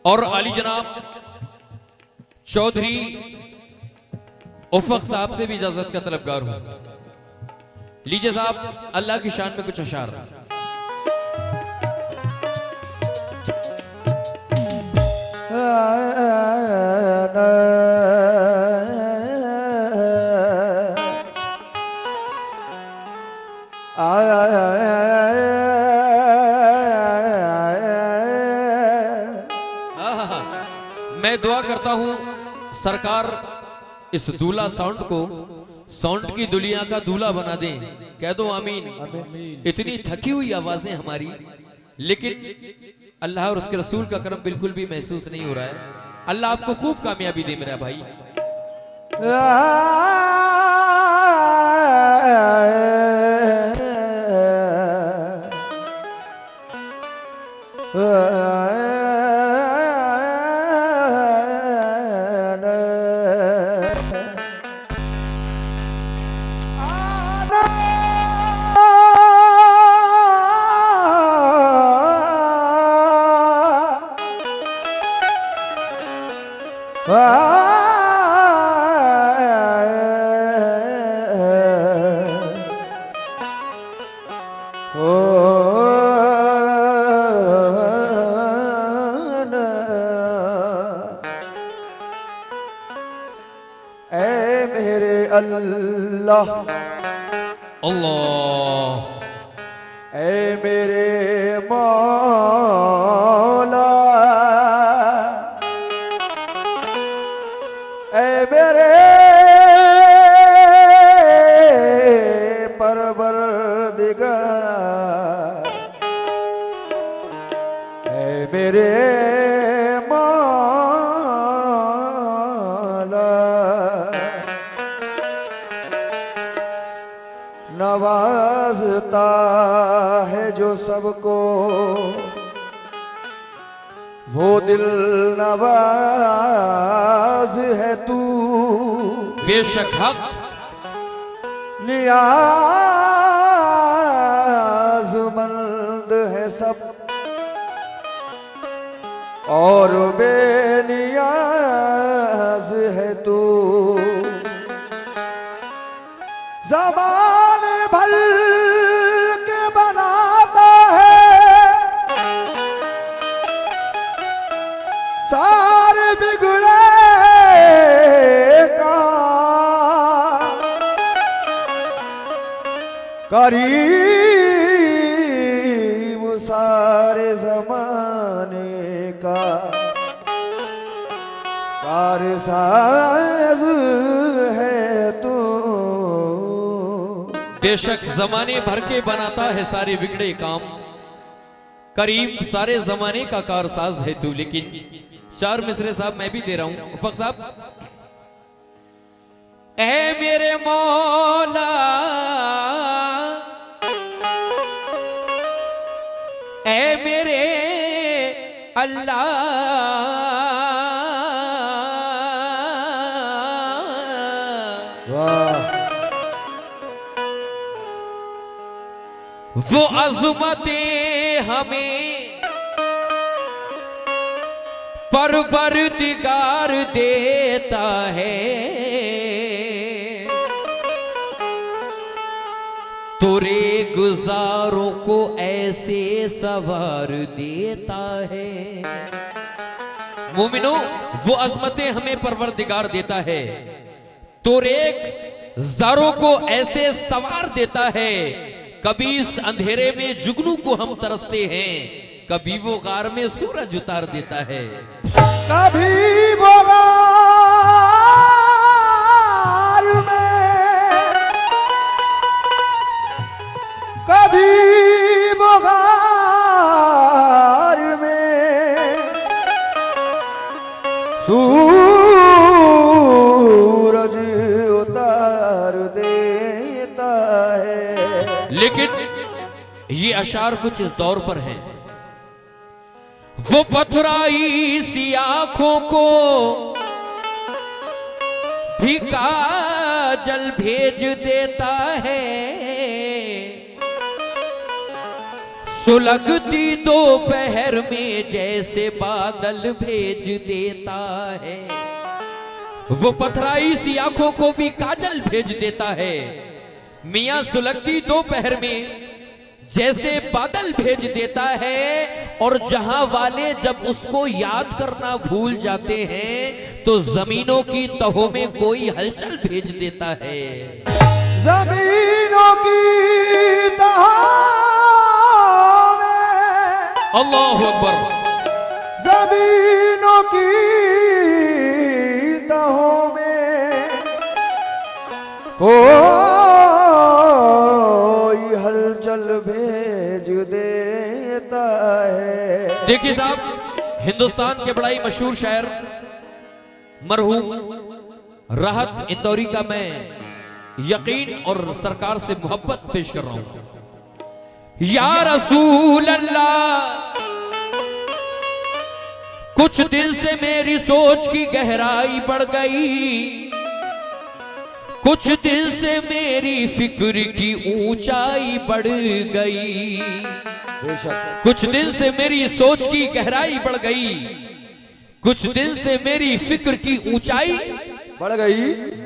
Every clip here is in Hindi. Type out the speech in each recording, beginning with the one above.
और आली जनाब चौधरी उफक साहब से भी इजाजत का तलबगार हूं। लीजिए साहब, अल्लाह की शान में कुछ अशार। मैं दुआ करता हूं सरकार इस दूल्हा साउंड को साउंड की दुनिया का दूल्हा बना दें। कह दो आमीन। इतनी थकी हुई आवाजें हमारी, लेकिन अल्लाह और उसके रसूल का करम बिल्कुल भी महसूस नहीं हो रहा है। अल्लाह आपको खूब कामयाबी दे मेरा भाई। अल्लाह अल्लाह, ऐ मेरे मौला, ऐ मेरे परवरदिगार, ऐ मेरे नवाजता है जो सबको, वो दिल नवाज है तू। बेशक हक नियाज़मंद है सब और बेनियाज है तू। ज़माने भर के बनाता है सारे बिगड़े का, करीम सारे ज़माने का, कारसाज है तू। बेशक जमाने भर के बनाता है सारे बिगड़े काम, करीम सारे जमाने का कारसाज है तू। लेकिन चार मिसरे साहब मैं भी दे रहा हूं उफक साहब। ऐ मेरे मौला, ऐ मेरे अल्लाह, वो अज़मतें हमें परवरदिगार देता है, तोरे गुजारों को ऐसे सवार देता है। मोमिनो, वो अज़मतें हमें परवरदिगार देता है, तोरे ज़ारों को ऐसे सवार देता है। कभी इस अंधेरे में जुगनू को हम तरसते हैं, कभी वो गार में सूरज उतार देता है। कभी वो गार में, कभी वो गार में सूरज उतार देता है। लेकिन ये अशार कुछ इस दौर पर हैं। वो पथराई सी आंखों को भी काजल भेज देता है, सुलगती दोपहर में जैसे बादल भेज देता है, वो पथराई सी आंखों को भी काजल भेज देता है। मियां सुलगती दोपहर में जैसे बादल भेज देता है, और जहां वाले जब उसको याद करना भूल जाते हैं तो जमीनों की तहों में कोई हलचल भेज देता है। जमीनों की तहों में, अल्लाहु अकबर, जमीनों की तहों में कोई हलचल भेज देता है। देखिए साहब, हिंदुस्तान के बड़ा ही मशहूर शायर मरहूम राहत इंदौरी का मैं यकीन और सरकार से मोहब्बत पेश कर रहा हूं। या रसूल अल्लाह, कुछ दिन से मेरी सोच की गहराई बढ़ गई, कुछ दिन से मेरी फिक्र की ऊंचाई बढ़ गई, कुछ दिन से मेरी सोच की गहराई बढ़ गई, कुछ दिन से मेरी फिक्र की ऊंचाई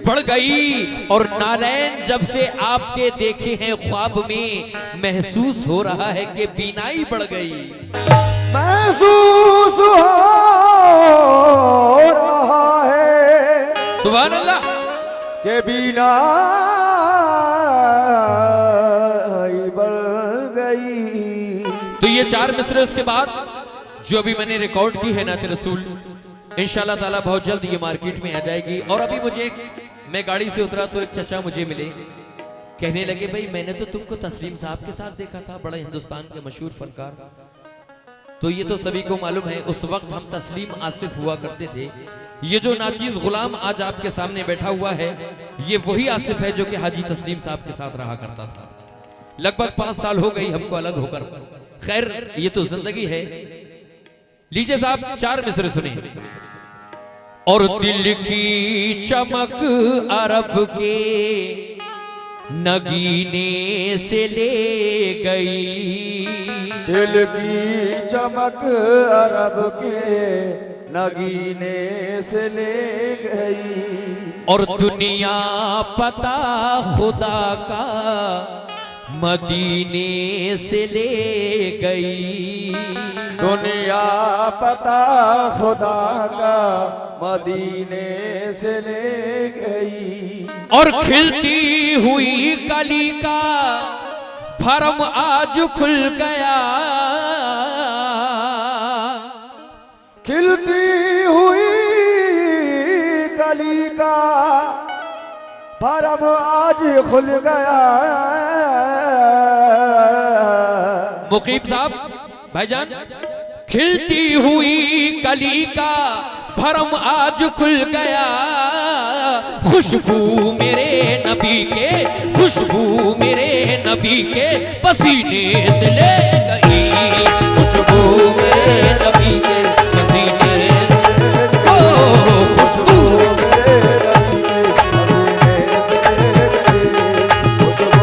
बढ़ गई, और नालैन जब से आपके देखे हैं ख्वाब में, महसूस हो रहा है कि बीनाई बढ़ गई। महसूस हो रहा है, सुभान अल्लाह, के बीनाई बढ़ गई। तो ये 4 मिसरे उसके बाद जो अभी मैंने रिकॉर्ड की है नाते रसूल, इंशाल्लाह ताला बहुत जल्द ये मार्केट में आ जाएगी। और अभी मैं गाड़ी से उतरा तो एक चचा मुझे मिले, कहने लगे भाई मैंने तो तुमको तस्लीम साहब के साथ देखा था, बड़ा हिंदुस्तान के मशहूर फनकार। तो ये तो सभी को मालूम है, उस वक्त हम तस्लीम आसिफ हुआ करते थे। ये जो नाचीज गुलाम आज आपके सामने बैठा हुआ है, ये वही आसिफ है जो कि हाजी तस्लीम साहब के साथ रहा करता था। लगभग 5 साल हो गई हमको अलग होकर। खैर ये तो जिंदगी है। लीजिए साहब 4 मिसरे सुने। और दिल की चमक अरब के नगीने से ले गई, दिल की चमक अरब के नगीने से ले गई, और दुनिया पता खुदा का मदीने से ले गई, दुनिया पता खुदा का मदीने से ले गई। और खिलती हुई कली का भरम आज खुल गया, खिलती हुई कली का भरम आज खुल गया। मुकीम साहब भाईजान, खिलती हुई कली का भरम आज खुल गया, खुशबू मेरे नबी के, खुशबू मेरे नबी के पसीने से ले गई, खुशबू मेरे नबी के पसीने से, ओ खुशबू मेरे नबी के पसीने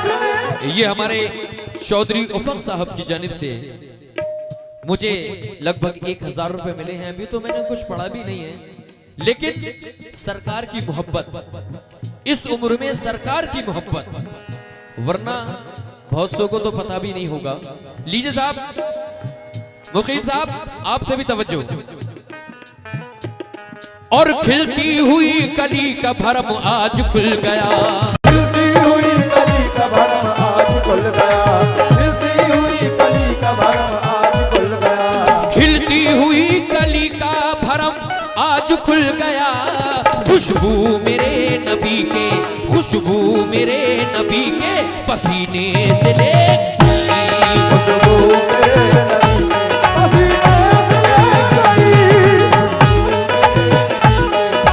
से। ये हमारे चौधरी उफक साहब की जानिब से मुझे लगभग 1000 रुपए मिले हैं। अभी तो मैंने कुछ पढ़ा भी नहीं है, लेकिन सरकार की मोहब्बत, इस उम्र में सरकार की मोहब्बत, वरना बहुत सौ को तो पता भी नहीं होगा। लीजिए साहब, मुकीम साहब आपसे भी तवज्जो। और खिलती हुई कली का भरम आज खुल गया, खिलती हुई कली का भरम आज खुल गया, खिलती हुई कली का भरम आज खुल गया, खिलती हुई कली का भरम आज खुल गया, खुशबू मेरे नबी के, खुशबू मेरे नबी के पसीने से ले गई, खुशबू मेरे नबी के पसीने से ले गई,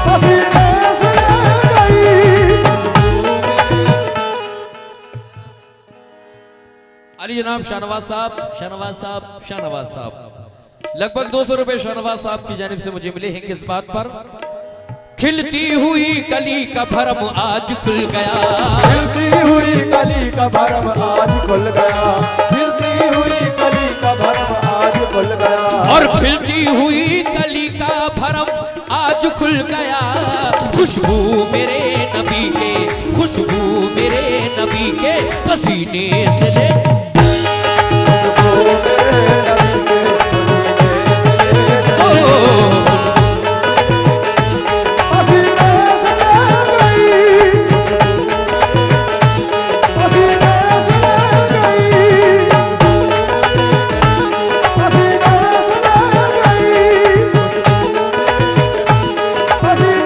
पसीने से ले गई। अली जनाब शाहनवाज साहब, शाहनवाज साहब, शाहनवाज साहब, लगभग 200 रुपए शाहनवाज साहब की जानिब से मुझे मिले हैं। किस बात पर? खिलती हुई कली का भरम आज खुल गया, खिलती हुई कली का भरम आज खुल गया, खिलती हुई कली का भरम आज खुल गया, और खिलती हुई कली का भरम आज खुल गया। खुशबू मेरे नबी के, खुशबू मेरे नबी के पसीने से ले, खुशबू मेरे नबी के पसीने से ले, पसीने से ले गई, पसीने से ले गई,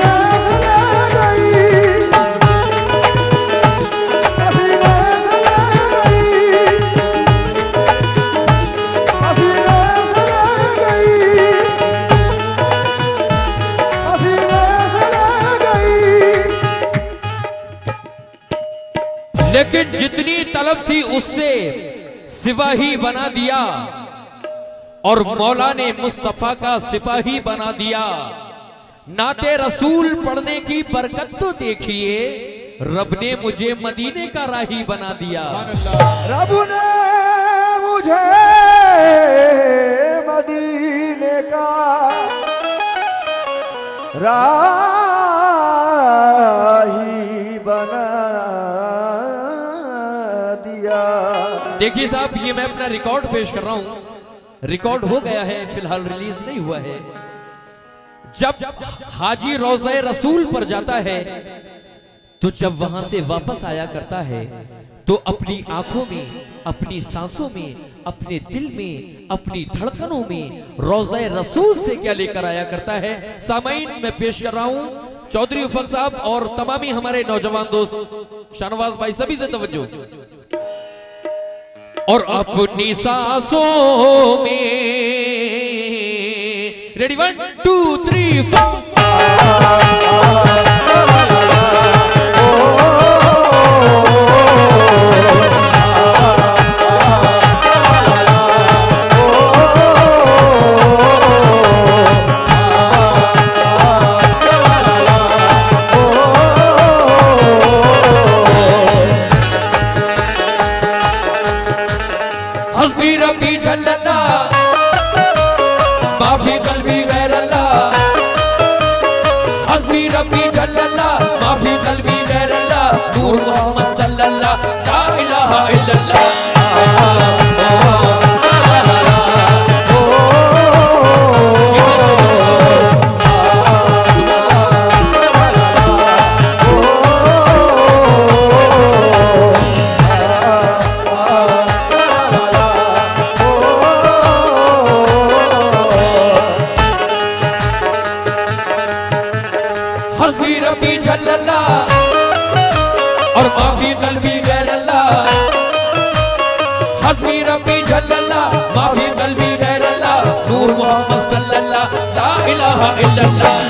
पसीने से ले गई, पसीने से ले गई, पसीने से ले गई, पसीने से ले गई, पसीने से ले गई। लेकिन जितनी तलब थी उससे सिपाही बना दिया, और मौला ने मुस्तफा का सिपाही बना दिया। नाते रसूल पढ़ने की बरकत तो देखिए, रब ने मुझे मदीने का राही बना दिया। रब ने मुझे मदीने का राही बना दिया। देखिए साहब, ये मैं अपना रिकॉर्ड पेश कर रहा हूं, रिकॉर्ड हो गया है, फिलहाल रिलीज नहीं हुआ है। जब हाजी रोज़े रसूल पर जाता है तो जब वहां से वापस आया करता है तो अपनी आंखों में, अपनी सांसों में, अपने दिल में, अपनी धड़कनों में रोज़े रसूल से क्या लेकर आया करता है। सामाईन मैं पेश कर रहा हूं चौधरी उफक साहब और तमामी हमारे नौजवान दोस्त शाहनवाज भाई, सभी से तवज्जो। और अपनी सांसों में, रेडी 1 2 3 हस्बी रब्बी जल्लल्ला माफी कल्बी गैरल्ला, हस्बी रब्बी जल्लल्ला माफी कल्बी गैरल्ला, नूर मोहम्मद सल्लल्लाह ला इलाहा इल्लल्लाह। हस्बी रब्बी जल्लल्ला और माफी कल्बी गैरल्ला, हस्बी रब्बी जल्लल्ला माफी कल्बी गैरल्ला, नूर मोहम्मद सल्लल्लाह ला इलाहा इल्लल्लाह।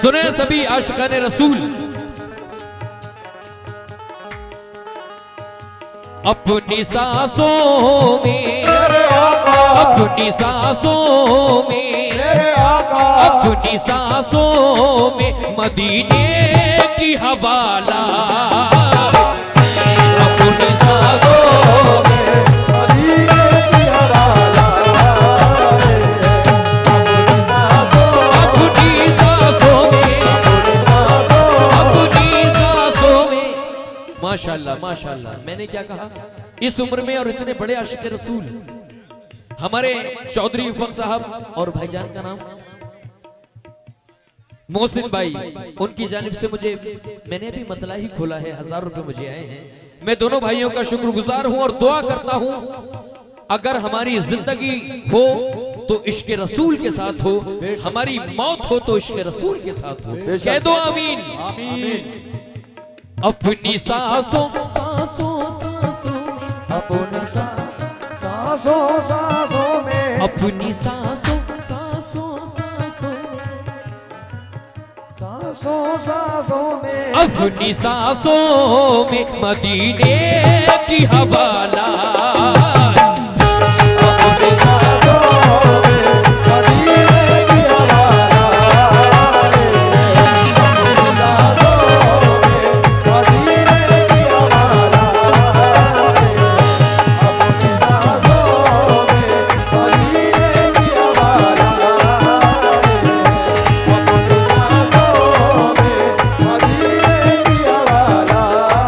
सुने सभी आशिकाने रसूल, अपनी सांसों में, अपनी सांसों में, अपनी सांसों में मदीने की हवाला, अपनी सांसों में मदीने की हवाला, अपनी सांसों में, अपनी सांसों में। माशाल्लाह माशाल्लाह। मैंने क्या कहा, इस उम्र में और इतने बड़े आशिक रसूल हमारे चौधरी उफक साहब और भाईजान का नाम मोहसिन भाई, उनकी जानिब से मुझे, मैंने भी मतला ही खोला है, 1000 रुपए मुझे आए हैं। मैं दोनों भाइयों का शुक्रगुजार हूं और दुआ करता हूं अगर हमारी जिंदगी हो तो इश्क रसूल के साथ हो, हमारी मौत हो तो इश्क रसूल के साथ हो। कह दो आमीन। आमीन। अपनी सांसों सांसों सांसों में, अपनी सांसों सांसों में, अपनी सांसों सांसों सांसों में, सांसों सांसों में अपनी सांसों में मदीने की हवा लाए, अपनी सांसों में मदीने की हवा लाए, अपनी सांसों में मदीने की हवा लाए, अपनी सांसों में मदीने की हवा लाए, अपनी सांसों में मदीने की हवा लाए,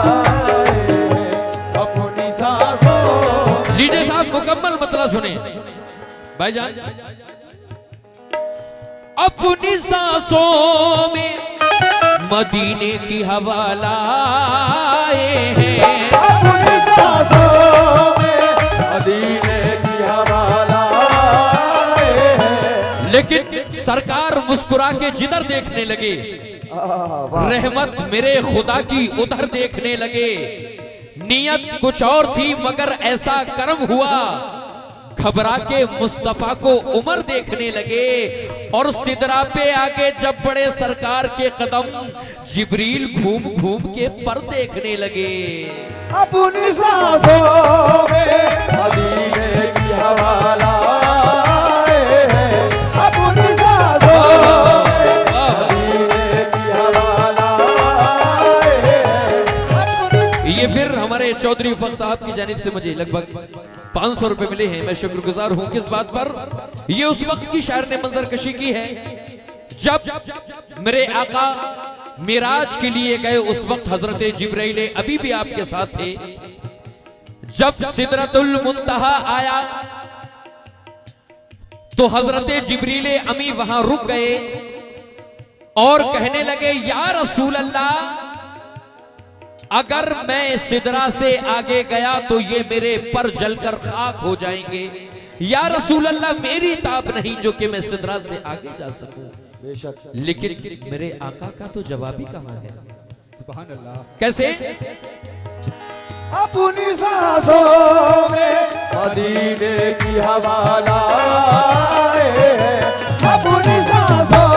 अपनी सांसों। लीजिए साहब मुकम्मल मतलब सुने भाईजान। अपनी सांसों में मदीने की हवा लाए हैं, अपनी सांसों में मदीने की हवा लाए हैं। लेकिन सरकार मुस्कुरा के जिधर देखने लगे, वाह। रहमत मेरे खुदा की उधर देखने लगे। नियत कुछ और थी मगर ऐसा कर्म हुआ, घबरा के मुस्तफा को उमर देखने लगे। और सिदरा पे आगे जब बड़े सरकार के कदम, जिब्रील घूम घूम के पर देखने लगे। अपनी सांसों में मदीने की हवा लाए हैं, अपनी सांसों में मदीने की हवा लाए हैं। ये फिर हमारे चौधरी फख साहब की जानिब से मुझे लगभग 500 रुपए मिले हैं। मैं शुक्रगुजार हूं किस बात पर, ये उस वक्त की शायर ने मंजर कशी की है जब मेरे आका मिराज के लिए गए। उस वक्त हजरत जिब्राइल अभी भी आपके साथ थे। जब सिदरतुल मुंतहा आया तो हजरत जिब्रील अमी वहां रुक गए और कहने लगे, या रसूल अल्लाह, अगर मैं सिदरा से आगे गया तो ये मेरे पर जलकर खाक हो जाएंगे। या रसूल अल्लाह, मेरी ताब नहीं जो कि मैं सिदरा से आगे जा सकूं। बेशक। लेकिन मेरे आका का तो जवाब ही कहां है। सुभान अल्लाह। कैसे? अपनी सांसों में मदीने की हवा लाए हैं, अपनी सांसों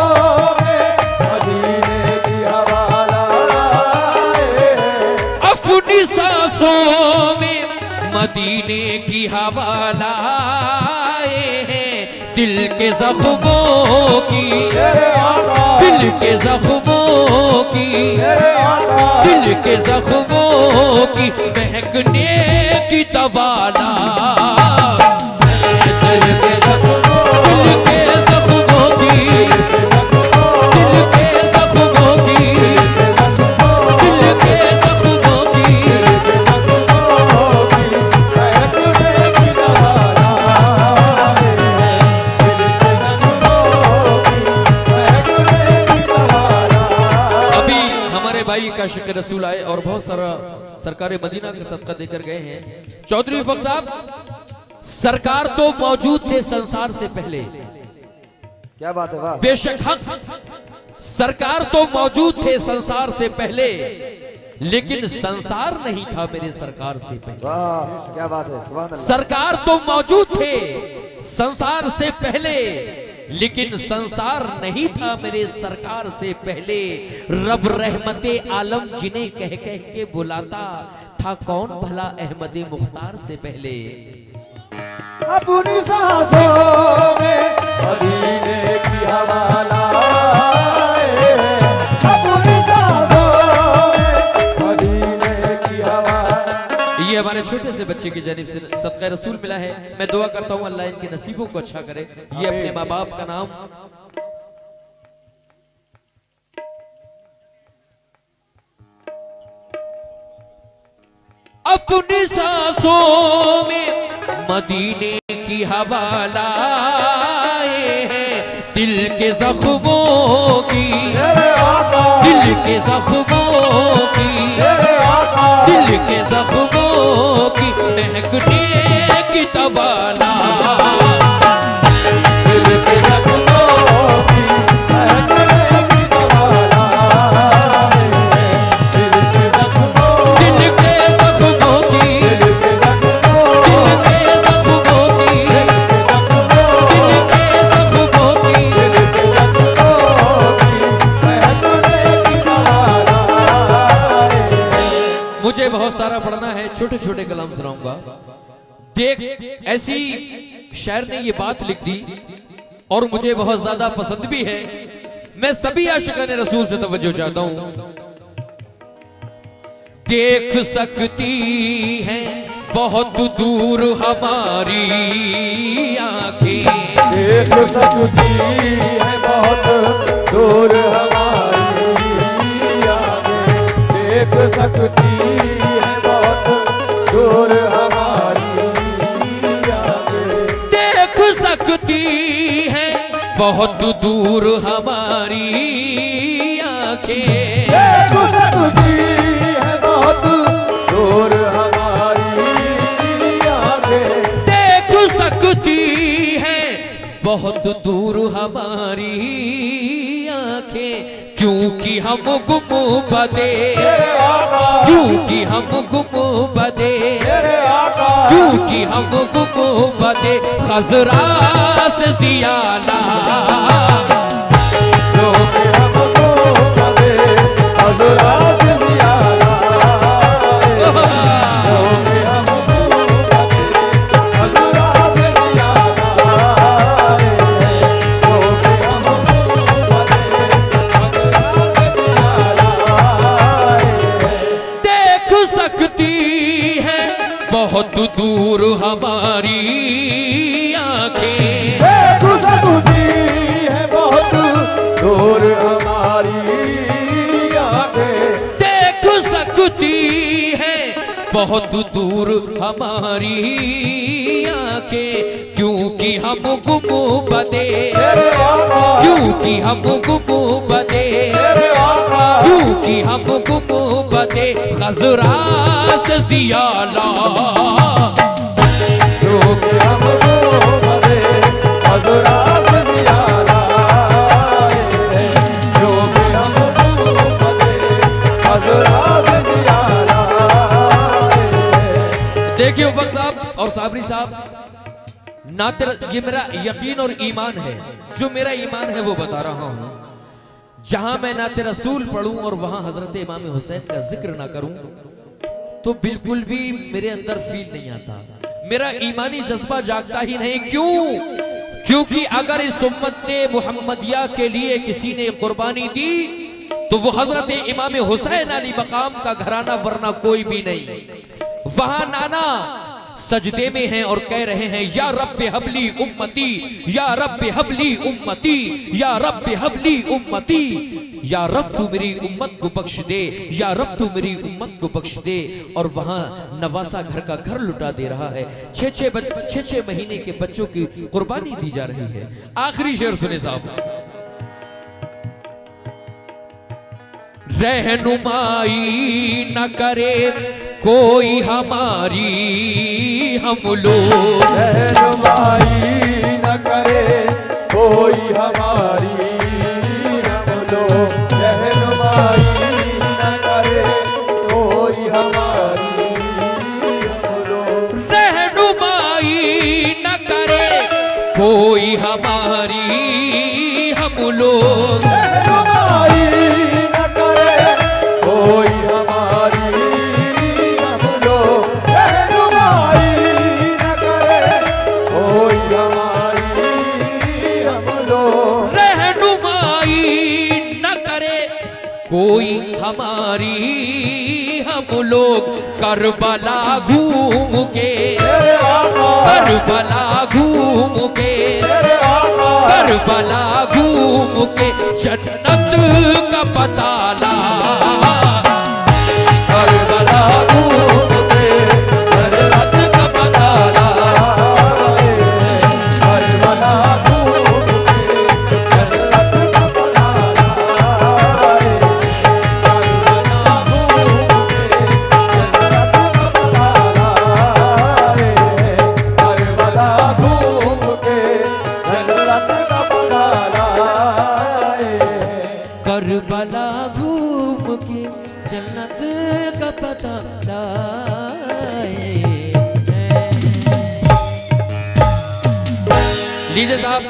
में मदीने की हवा लाए हैं, अपनी सांसों में मदीने की हवा लाए हैं। दिल के जख्मों की, तेरे आका, दिल के जख्मों की, तेरे आका, दिल के जख्मों की महकने की दवा ला। दिल के जख्मों की, दिल के जख्मों की, दिल के जख्मों की, दिल के जख्मों की। अभी हमारे भाई का शिक्र रसूल आए और बहुत सारा सरकार मदीना का सदका देकर गए हैं। चौधरी फख साहब, सरकार तो मौजूद थे संसार से पहले, क्या बात है, वाह। बेशक हक, सरकार तो मौजूद थे संसार से पहले, लेकिन संसार नहीं था मेरे सरकार से पहले। वाह, क्या बात है, सुभान अल्लाह। सरकार तो मौजूद थे संसार से पहले, लेकिन संसार नहीं था मेरे सरकार से पहले। रब रहमते आलम जिन्हें कह कह के बुलाता था, कौन भला अहमद मुख्तार से पहले। अपनी सांसों में मदीने की हवा लाए हैं, अपनी सांसों में मदीने की हवा। ये हमारे छोटे से बच्चे की जानिब से सदका रसूल मिला है। मैं दुआ करता हूँ अल्लाह इनके नसीबों को अच्छा करे। ये अपने माँ बाप का नाम अपनी सांसों में मदीने की हवा लाए हैं। दिल के जख्मों की, दिल के जख्मों की, दिल के जख्मों की महकने की दवा ला। दिल के जख्मों की महकने की दवा ला। दिल के जख्मों की, दिल के जख्मों की, दिल के जख्मों की, दिल के जख्मों की छोटे छोटे कलाम सुनाऊंगा। देख, ऐसी शायर ने ये बात लिख दी और मुझे बहुत ज्यादा पसंद भी है। मैं सभी आशिकान रसूल से तवज्जो चाहता हूं। देख सकती है बहुत दूर हमारी आंखें, देख सकती है बहुत दूर हमारी आंखें, देख सकती है बहुत दूर हमारी आंखें, देख सकती है बहुत दूर हमारी आंखें, देख सकती है बहुत दूर हमारी आंखें, देख सकती है बहुत दूर हमारी आंखें, क्योंकि हम गुमबदे, क्योंकि हम गुमबदे, क्योंकि हम गुमबदे खजरा से जियाला, क्योंकि हमको बदे हज़रा से ज़ियादा, क्योंकि हमको बदे हज़रा से ज़ियादा, क्योंकि हमको बदे हज़रा से ज़ियादा। देख सकती है बहुत दूर हमारी आंखें, देख सकती है बहुत दूर हमारी आंखें, देख सकती है बहुत दूर हमारी आंखें, क्योंकि हम गुमबदे, तेरे आका, क्योंकि हम गुमबदे, तेरे आका, क्योंकि हम गुमबदे खजरा से जियाला, क्योंकि हमको बदे हज़रा से ज़ियादा, क्योंकि हमको बदे हज़रा से ज़ियादा। देखिए उबक साहब और साबरी साहब, ना तेरा, ये मेरा यकीन और ईमान है, जो मेरा ईमान है वो बता रहा हूं। जहां मैं नाते रसूल पढ़ूं और वहां हजरत इमाम हुसैन का जिक्र ना करूं तो बिल्कुल भी मेरे अंदर फील नहीं आता, मेरा ईमानी जज्बा जागता ही नहीं। क्यों? क्योंकि अगर इस उम्मत मुहम्मदिया के लिए किसी ने कुर्बानी दी तो वो हजरत इमाम हुसैन अली मकाम का घराना, वरना कोई भी नहीं। वहां नाना सजदे में हैं और कह रहे हैं या रब्बे हबली उम्मती, या रब्बे हबली उम्मती, या रब्बे हबली उम्मती, या रब तू मेरी उम्मत को बख्श दे, या रब तू मेरी उम्मत को बख्श दे। और वहां नवासा घर का घर लुटा दे रहा है, छह महीने के बच्चों की कुर्बानी दी जा रही है। आखिरी शेर सुने साहब, रहनुमाई न करे कोई हमारी हम लोग, रहनुमाई न करे कोई हमारी हम लोग, रहनुमाई न करे कोई हमारी हम लोग, रहनुमाई न करे कोई हमारी हम लोग, रहनुमाई न करे कोई हमारी हम लोग, रहनुमाई न करे कोई हमारी हम लोग, रहनुमाई न करे कोई हमारी हम लोग। करबला घूम के, तेरे आका, करबला घूम के, तेरे आका, करबला घूम के जन्नत का पता ला, करबला घूम के जन्नत का पता ला, करबला घूम के जन्नत का पता लाए, करबला घूम के जन्नत का पता लाए, करबला घूम के जन्नत का पता लाए, करबला घूम के जन्नत का पता लाए। लीजिए साहब,